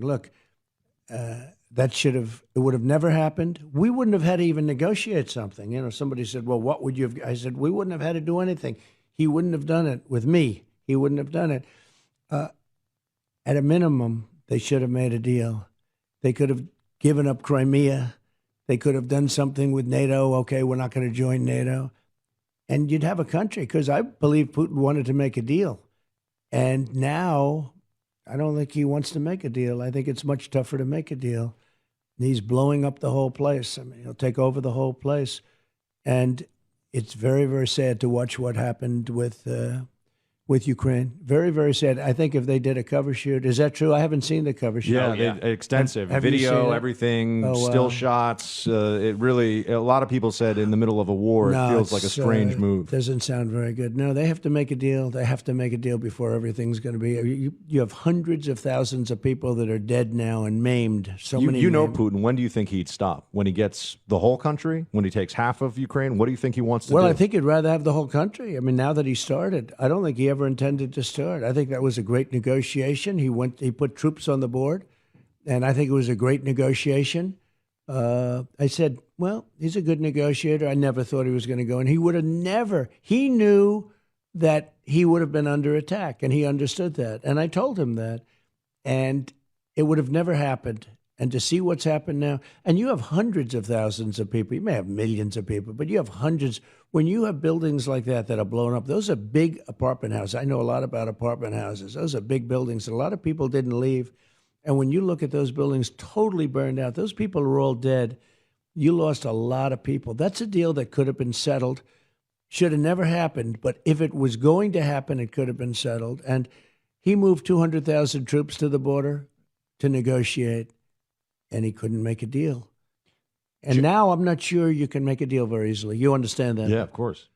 Look, it would have never happened. We wouldn't have had to even negotiate something. Somebody said, well, what would you have? I said, we wouldn't have had to do anything. He wouldn't have done it with me. He wouldn't have done it. At a minimum, they should have made a deal. They could have given up Crimea. They could have done something with NATO. Okay, we're not going to join NATO. And you'd have a country, because I believe Putin wanted to make a deal. And now I don't think he wants to make a deal. I think it's much tougher to make a deal. He's blowing up the whole place. I mean, he'll take over the whole place. And it's very, very sad to watch what happened with Ukraine. Very, very sad. I think if they did a cover shoot, is that true? I haven't seen the cover shoot. Yeah, extensive Have you seen video, it? everything, still shots. It really, a lot of people said in the middle of a war, it feels like a strange move. Doesn't sound very good. No, they have to make a deal. They have to make a deal before everything's going to be. You have hundreds of thousands of people that are dead now and maimed. You know Putin. When do you think he'd stop? When he gets the whole country? When he takes half of Ukraine? What do you think he wants to do? Well, I think he'd rather have the whole country. I mean, now that he started, I don't think he ever intended to start. I think that was a great negotiation. He put troops on the board, and I think it was a great negotiation. I said, well, he's a good negotiator. I never thought he was going to go, and he knew that he would have been under attack, and he understood that. And I told him that, and it would have never happened. And to see what's happened now, and you have hundreds of thousands of people, you may have millions of people, but you have hundreds. When you have buildings like that are blown up, those are big apartment houses. I know a lot about apartment houses. Those are big buildings. A lot of people didn't leave. And when you look at those buildings totally burned out, those people are all dead. You lost a lot of people. That's a deal that could have been settled. Should have never happened. But if it was going to happen, it could have been settled. And he moved 200,000 troops to the border to negotiate, and he couldn't make a deal. And now I'm not sure you can make a deal very easily. You understand that? Yeah, of course.